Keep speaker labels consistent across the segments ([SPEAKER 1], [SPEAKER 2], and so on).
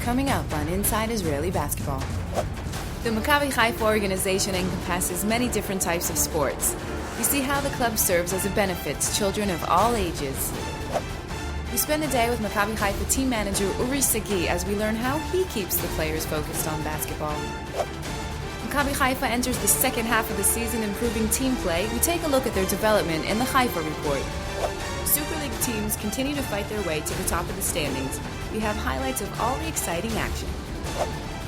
[SPEAKER 1] Coming up on Inside Israeli Basketball. The Maccabi Haifa organization encompasses many different types of sports. You see how the club serves as a benefit to children of all ages. We spend a day with Maccabi Haifa team manager Uri Sagi as we learn how he keeps the players focused on basketball. Maccabi Haifa enters the second half of the season improving team play. We take a look at their development in the Haifa report. Super League teams continue to fight their way to the top of the standings. We have highlights of all the exciting action.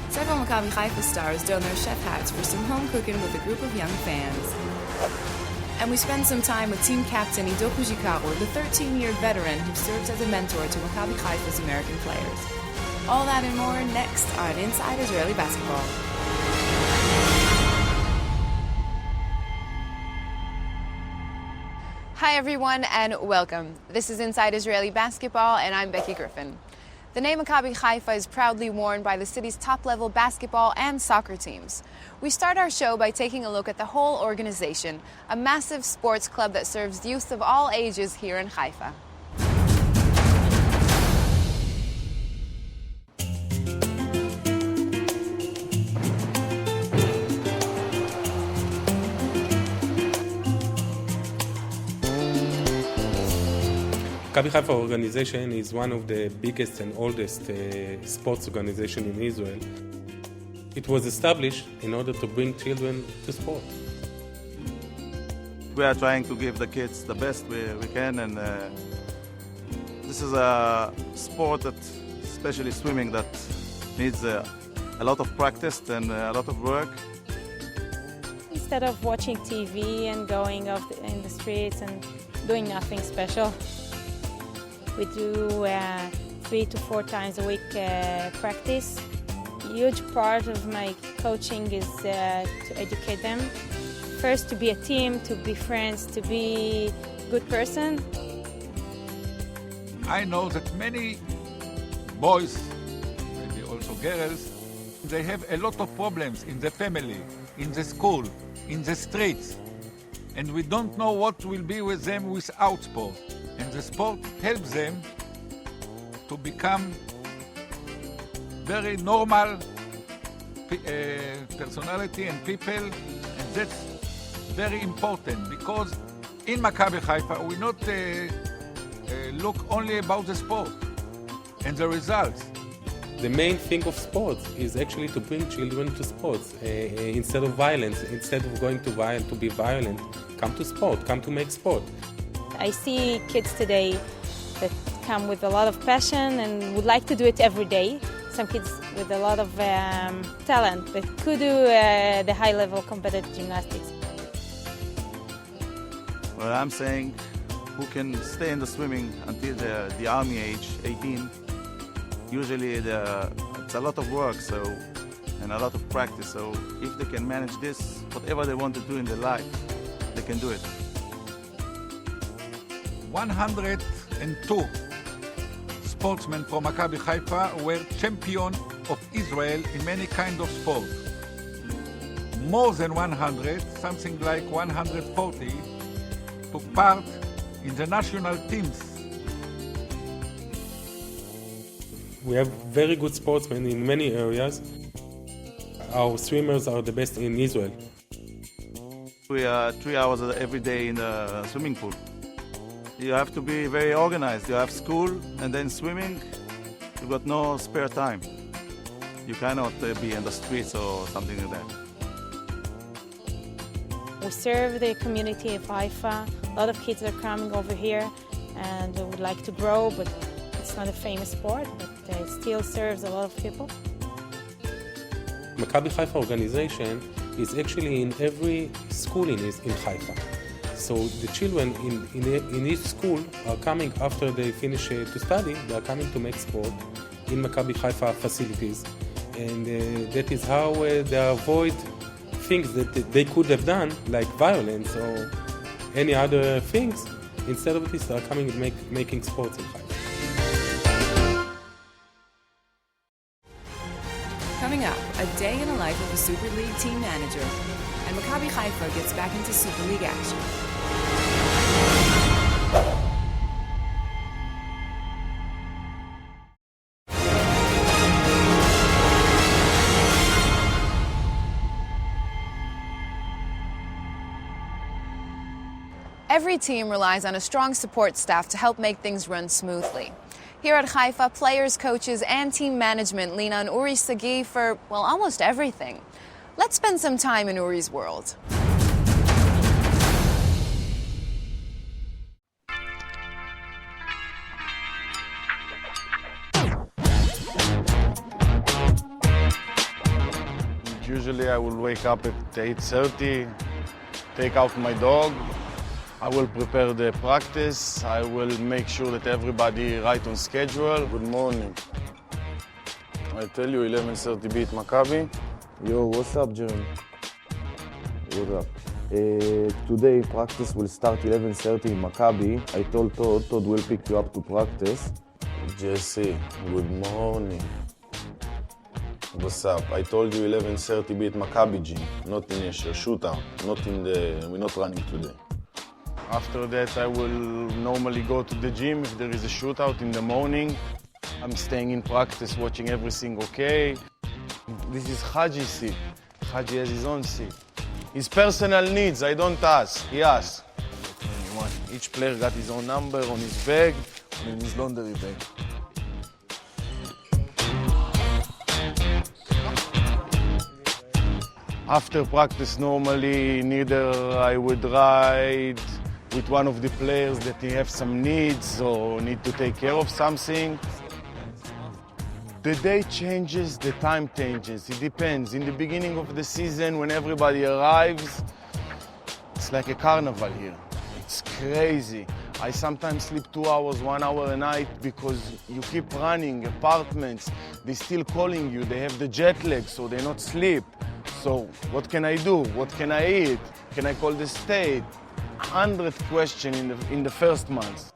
[SPEAKER 1] Several Maccabi Haifa stars don their chef hats for some home cooking with a group of young fans. And we spend some time with team captain Ido Kozikaro, the 13-year veteran who serves as a mentor to Maccabi Haifa's American players. All that and more next on Inside Israeli Basketball. Hi everyone and welcome. This is Inside Israeli Basketball and I'm Becky Griffin. The name Maccabi Haifa is proudly worn by the city's top-level basketball and soccer teams. We start our show by taking a look at the whole organization, a massive sports club that serves youth of all ages here in Haifa.
[SPEAKER 2] Maccabi Haifa organization is one of the biggest and oldest sports organizations in Israel. It was established in order to bring children to sport.
[SPEAKER 3] We are trying to give the kids the best we can, and this is a sport that, especially swimming, that needs a lot of practice and a lot of work.
[SPEAKER 4] Instead of watching TV and going off in the streets and doing nothing special, we do 3 to 4 times a week practice. A huge part of my coaching is to educate them. First, to be a team, to be friends, to be a good person.
[SPEAKER 5] I know that many boys, maybe also girls, they have a lot of problems in the family, in the school, in the streets. And we don't know what will be with them without sport. And the sport helps them to become very normal personality and people, and that's very important because in Maccabi Haifa we not look only about the sport and the results.
[SPEAKER 2] The main thing of sports is actually to bring children to sports instead of violence. Instead of going to be violent, come to sport, come to make sport.
[SPEAKER 4] I see kids today that come with a lot of passion and would like to do it every day. Some kids with a lot of talent that could do the high-level competitive gymnastics.
[SPEAKER 3] Well, I'm saying who can stay in the swimming until the army age, 18. Usually it's a lot of work and a lot of practice. So if they can manage this, whatever they want to do in their life, they can do it.
[SPEAKER 5] 102 sportsmen from Maccabi Haifa were champion of Israel in many kinds of sports. More than 100, something like 140, took part in the national teams.
[SPEAKER 2] We have very good sportsmen in many areas. Our swimmers are the best in Israel.
[SPEAKER 3] We are 3 hours every day in the swimming pool. You have to be very organized. You have school and then swimming. You've got no spare time. You cannot be in the streets or something like that.
[SPEAKER 4] We serve the community of Haifa. A lot of kids are coming over here and would like to grow, but it's not a famous sport, but it still serves a lot of people.
[SPEAKER 2] Maccabi Haifa organization is actually in every school in Haifa. So the children in each school are coming after they finish to study. They are coming to make sport in Maccabi Haifa facilities, and that is how they avoid things that they could have done, like violence or any other things. Instead of this, they are coming and making sports in Haifa.
[SPEAKER 1] Coming up, a day in the life of a Super League team manager, and Maccabi Haifa gets back into Super League action. Every team relies on a strong support staff to help make things run smoothly. Here at Haifa, players, coaches, and team management lean on Uri Sagi for, well, almost everything. Let's spend some time in Uri's world.
[SPEAKER 6] Usually I will wake up at 8:30, take out my dog. I will prepare the practice. I will make sure that everybody right on schedule. Good morning. I tell you, 11:30 beat Maccabi.
[SPEAKER 7] Yo, what's up, Jeremy? What up? Today practice will start 11:30 in Maccabi. I told Todd will pick you up to practice.
[SPEAKER 6] Jesse, good morning. What's up? I told you 11:30 beat Maccabi gym, not in a shootout, we're not running today. After that, I will normally go to the gym if there is a shootout in the morning. I'm staying in practice, watching everything okay. This is Haji's seat. Haji has his own seat. His personal needs, I don't ask, he asks. Each player got his own number on his bag, and in his laundry bag. After practice, normally, neither I would ride with one of the players that he have some needs or need to take care of something. The day changes, the time changes. It depends. In the beginning of the season, when everybody arrives, it's like a carnival here. It's crazy. I sometimes sleep 2 hours, 1 hour a night because you keep running, apartments, they're still calling you, they have the jet lag, so they not sleep. So what can I do? What can I eat? Can I call the state? 100 questions in the first month.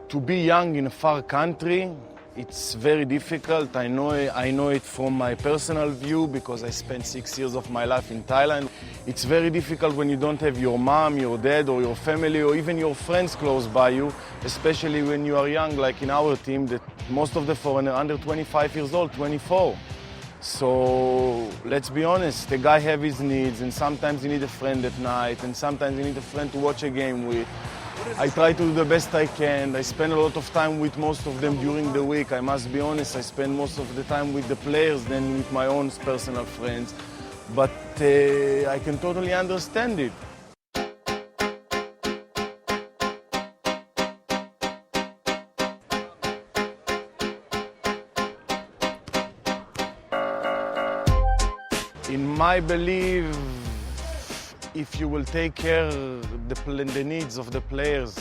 [SPEAKER 6] To be young in a far country, it's very difficult. I know it from my personal view because I spent 6 years of my life in Thailand. It's very difficult when you don't have your mom, your dad, or your family, or even your friends close by you, especially when you are young, like in our team, that most of the foreigners are under 25 years old, 24. So let's be honest, the guy have his needs, and sometimes you need a friend at night, and sometimes you need a friend to watch a game with. I try to do the best I can. I spend a lot of time with most of them during the week. I must be honest, I spend most of the time with the players than with my own personal friends. But I can totally understand it. In my belief, if you will take care the needs of the players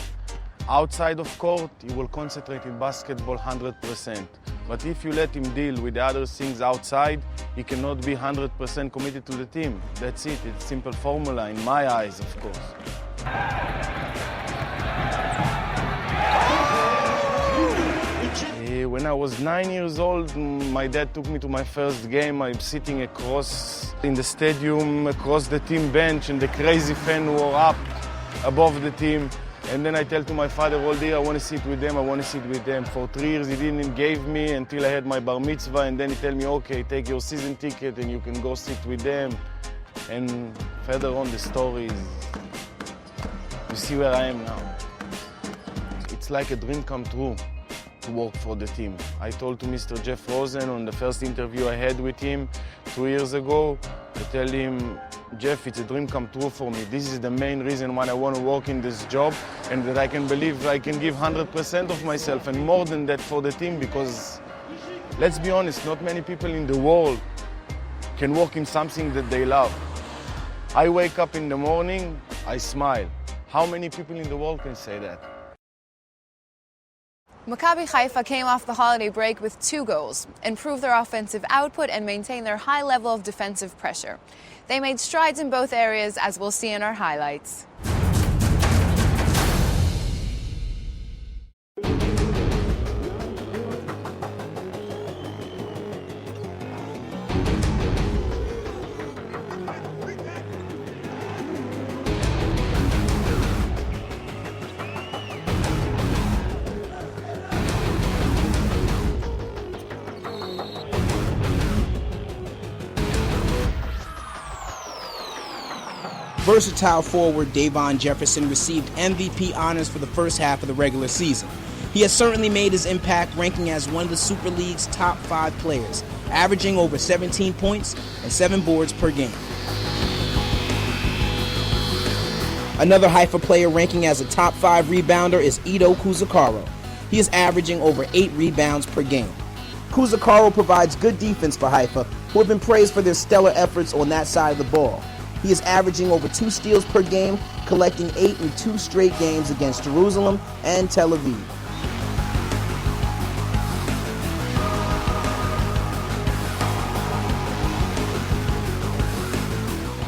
[SPEAKER 6] outside of court, you will concentrate in basketball 100%. But if you let him deal with the other things outside, he cannot be 100% committed to the team. That's it. It's a simple formula in my eyes, of course. When I was 9 years old, my dad took me to my first game. I'm sitting across in the stadium, across the team bench, and the crazy fan were up above the team. And then I tell to my father all day, I want to sit with them, I want to sit with them. For 3 years, he didn't give me until I had my bar mitzvah, and then he tell me, okay, take your season ticket and you can go sit with them. And further on the stories, you see where I am now. It's like a dream come true to work for the team. I told to Mr. Jeff Rosen on the first interview I had with him 2 years ago, I tell him, Jeff, it's a dream come true for me. This is the main reason why I want to work in this job, and that I can believe I can give 100% of myself and more than that for the team, because let's be honest, not many people in the world can work in something that they love. I wake up in the morning, I smile. How many people in the world can say that?
[SPEAKER 1] Maccabi Haifa came off the holiday break with 2 goals: improve their offensive output and maintain their high level of defensive pressure. They made strides in both areas, as we'll see in our highlights.
[SPEAKER 8] Versatile forward Davon Jefferson received MVP honors for the first half of the regular season. He has certainly made his impact, ranking as one of the Super League's top 5 players, averaging over 17 points and 7 boards per game. Another Haifa player ranking as a top 5 rebounder is Ido Kozikaro. He is averaging over 8 rebounds per game. Kozikaro provides good defense for Haifa, who have been praised for their stellar efforts on that side of the ball. He is averaging over 2 steals per game, collecting 8 in 2 straight games against Jerusalem and Tel Aviv.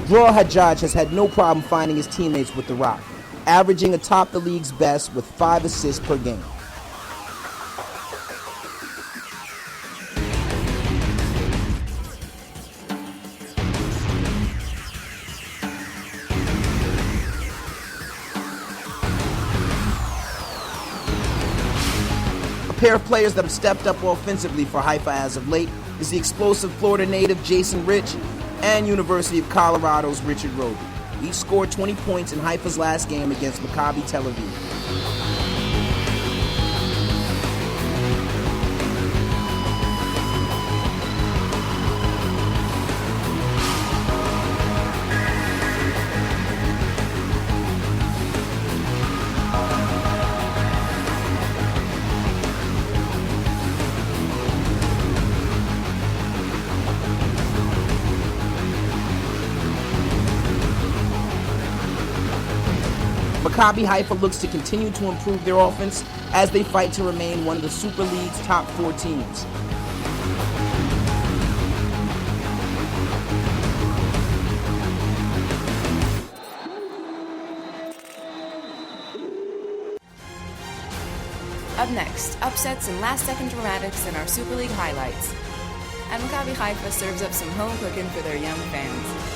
[SPEAKER 8] Dror Hajjaj has had no problem finding his teammates with the rock, averaging atop the league's best with 5 assists per game. A pair of players that have stepped up offensively for Haifa as of late is the explosive Florida native Jason Rich and University of Colorado's Richard Roby. Each scored 20 points in Haifa's last game against Maccabi Tel Aviv. Maccabi Haifa looks to continue to improve their offense as they fight to remain one of the Super League's top 4 teams.
[SPEAKER 1] Up next, upsets and last-second dramatics in our Super League highlights. And Maccabi Haifa serves up some home cooking for their young fans.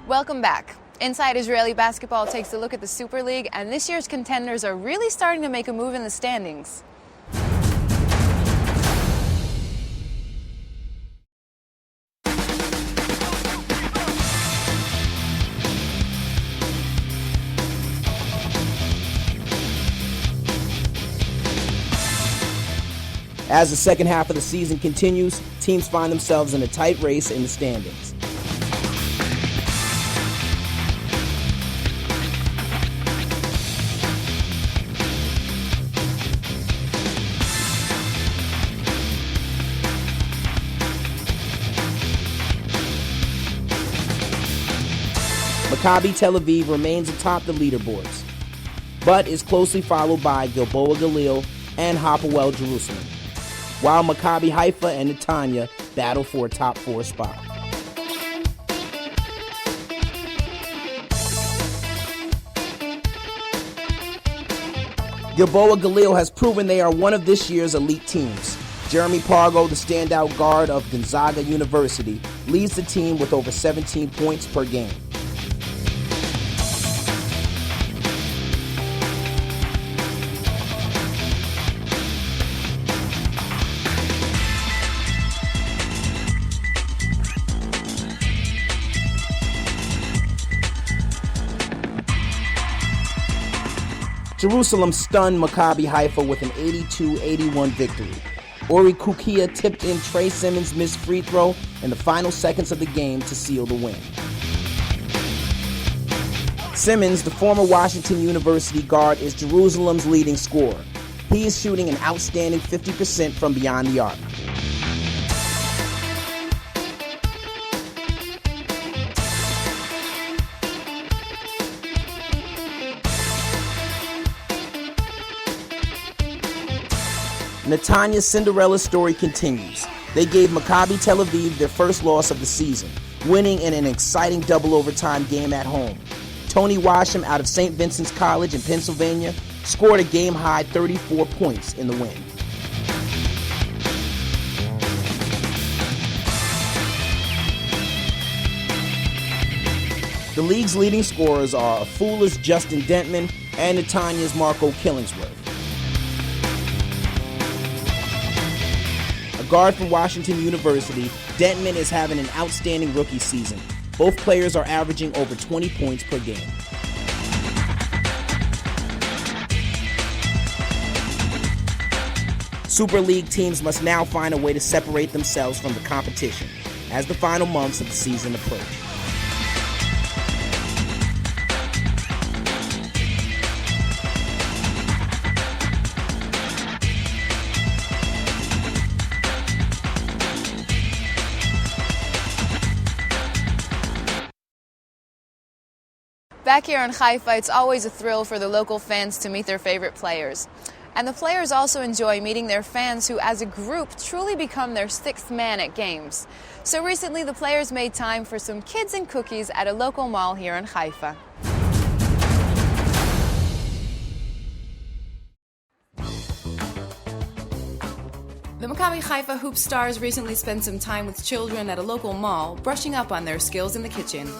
[SPEAKER 1] Welcome back. Inside Israeli Basketball takes a look at the Super League, and this year's contenders are really starting to make a move in the standings.
[SPEAKER 8] As the second half of the season continues, teams find themselves in a tight race in the standings. Maccabi Tel Aviv remains atop the leaderboards, but is closely followed by Gilboa Galil and Hapoel Jerusalem, while Maccabi Haifa and Netanya battle for a top 4 spot. Gilboa Galil has proven they are one of this year's elite teams. Jeremy Pargo, the standout guard of Gonzaga University, leads the team with over 17 points per game. Jerusalem stunned Maccabi Haifa with an 82-81 victory. Uri Kukia tipped in Trey Simmons' missed free throw in the final seconds of the game to seal the win. Simmons, the former Washington University guard, is Jerusalem's leading scorer. He is shooting an outstanding 50% from beyond the arc. Netanya's Cinderella story continues. They gave Maccabi Tel Aviv their first loss of the season, winning in an exciting double overtime game at home. Tony Washam out of St. Vincent's College in Pennsylvania scored a game-high 34 points in the win. The league's leading scorers are Afula's Justin Dentman and Netanya's Marco Killingsworth. A guard from Washington University, Dentman is having an outstanding rookie season. Both players are averaging over 20 points per game. Super League teams must now find a way to separate themselves from the competition as the final months of the season approach.
[SPEAKER 1] Back here in Haifa, it's always a thrill for the local fans to meet their favorite players. And the players also enjoy meeting their fans who, as a group, truly become their sixth man at games. So recently, the players made time for some kids and cookies at a local mall here in Haifa. The Maccabi Haifa hoop stars recently spent some time with children at a local mall, brushing up on their skills in the kitchen.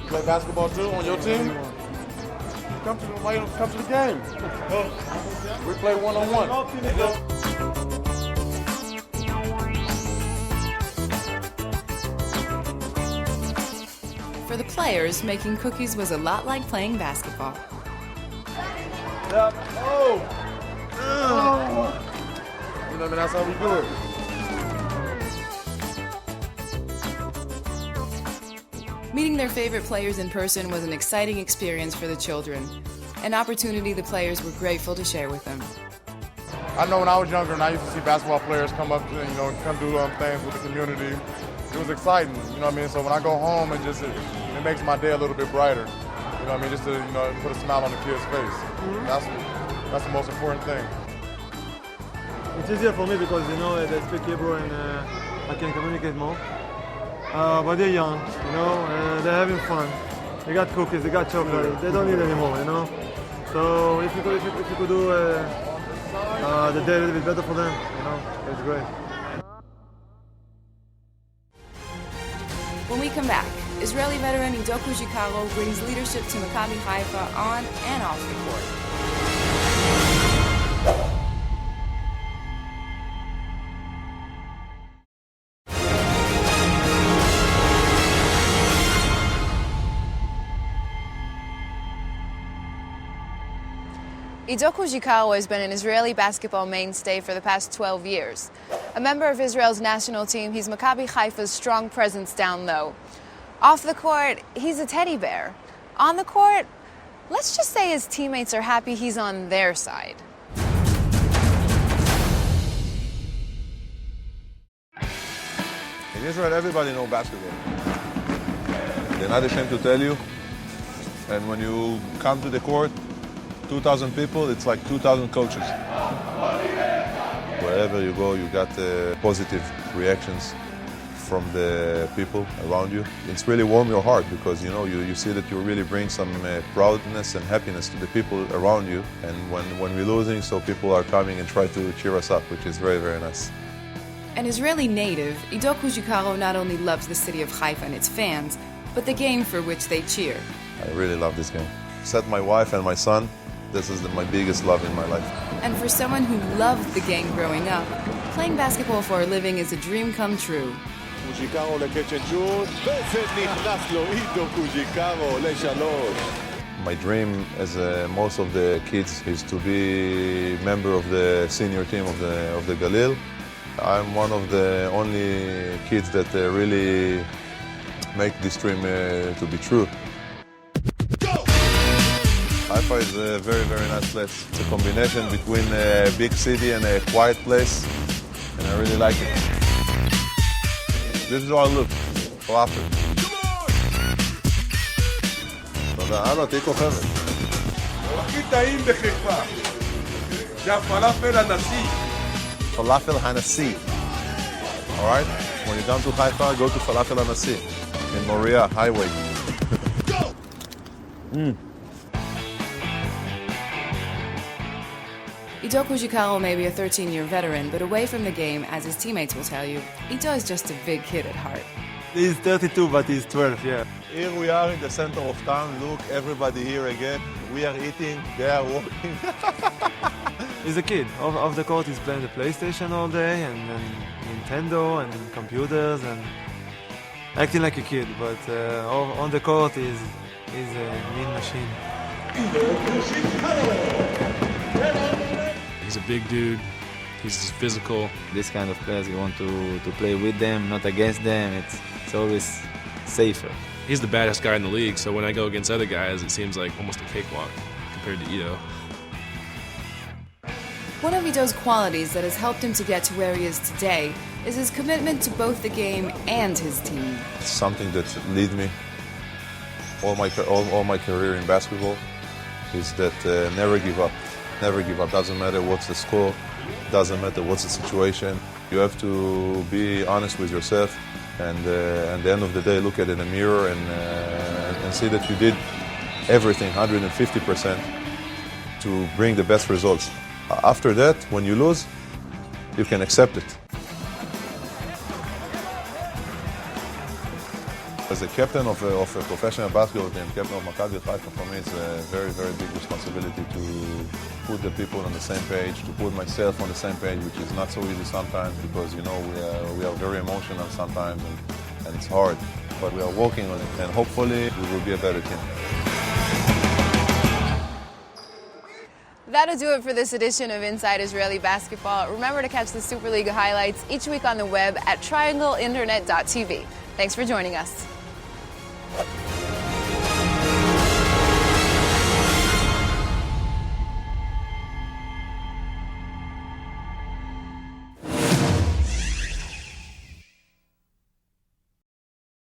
[SPEAKER 6] Play basketball too on your team? Come to the game. We play one-on-one.
[SPEAKER 1] For the players, making cookies was a lot like playing basketball.
[SPEAKER 6] Yep. Oh! You know, I mean, that's how we do it.
[SPEAKER 1] Meeting their favorite players in person was an exciting experience for the children, an opportunity the players were grateful to share with them.
[SPEAKER 6] I know when I was younger and I used to see basketball players come up, come do things with the community. It was exciting, you know what I mean? So when I go home, it makes my day a little bit brighter. You know what I mean? Just to put a smile on the kid's face. That's the most important thing.
[SPEAKER 9] It's easier for me because they speak Hebrew and I can communicate more. But they're young, they're having fun. They got cookies, they got chocolate. They don't need any more, So if you could do the day a little bit better for them, it's great.
[SPEAKER 1] When we come back, Israeli veteran Ido Kozikaro brings leadership to Maccabi Haifa on and off the court. Ido Kozikaro has been an Israeli basketball mainstay for the past 12 years. A member of Israel's national team, he's Maccabi Haifa's strong presence down low. Off the court, he's a teddy bear. On the court, let's just say his teammates are happy he's on their side.
[SPEAKER 10] In Israel, everybody knows basketball. They're not ashamed to tell you. And when you come to the court, 2,000 people, it's like 2,000 coaches. Wherever you go, you got positive reactions from the people around you. It's really warm your heart because you see that you really bring some proudness and happiness to the people around you. And when we're losing, so people are coming and try to cheer us up, which is very, very nice.
[SPEAKER 1] An Israeli native, Ido Kozikaro not only loves the city of Haifa and its fans, but the game for which they cheer.
[SPEAKER 10] I really love this game. Except my wife and my son, this is my biggest love in my life.
[SPEAKER 1] And for someone who loved the game growing up, playing basketball for a living is a dream come true.
[SPEAKER 11] קוזיקרו לקצ' אנד שוט, וזה נכנס לו, אידו קוזיקרו לשלוש.
[SPEAKER 10] My dream, as most of the kids, is to be member of the senior team of the Galil. I'm one of the only kids that really make this dream to be true. Haifa is a very, very nice place. It's a combination between a big city and a quiet place, and I really like it. This is how I look, falafel. תודה, הלאה, תהי כוכבת.
[SPEAKER 11] הכי טעים בחיפה, זה הפלאפל הנשיא.
[SPEAKER 10] Falafel Hanassi. All right? When you come to Haifa, go to Falafel Hanassi in Moriah Highway.
[SPEAKER 1] Ido Kozikaro may be a 13-year veteran, but away from the game, as his teammates will tell you, Ido is just a big kid at heart.
[SPEAKER 9] He's 32, but he's 12, yeah.
[SPEAKER 10] Here we are in the center of town. Look, everybody here again. We are eating, they are walking.
[SPEAKER 9] He's a kid. Off the court, he's playing the PlayStation all day, and Nintendo, and computers, and acting like a kid. But on the court, he's a mean machine.
[SPEAKER 12] He's a big dude. He's physical.
[SPEAKER 13] This kind of players, you want to play with them, not against them. It's always safer.
[SPEAKER 12] He's the baddest guy in the league, so when I go against other guys, it seems like almost a cakewalk compared to Ido.
[SPEAKER 1] One of Ido's qualities that has helped him to get to where he is today is his commitment to both the game and his team.
[SPEAKER 10] It's something that leads me all my career in basketball is that never give up. Never give up. Doesn't matter what's the score. Doesn't matter what's the situation. You have to be honest with yourself, and at the end of the day, look at it in the mirror and see that you did everything 150% to bring the best results. After that, when you lose, you can accept it. As a captain of a professional basketball team, captain of Maccabi Haifa, for me it's a very, very big responsibility to put the people on the same page, to put myself on the same page, which is not so easy sometimes because, you know, we are very emotional sometimes and it's hard. But we are working on it and hopefully we will be a better team.
[SPEAKER 1] That'll do it for this edition of Inside Israeli Basketball. Remember to catch the Super League highlights each week on the web at triangleinternet.tv. Thanks for joining us.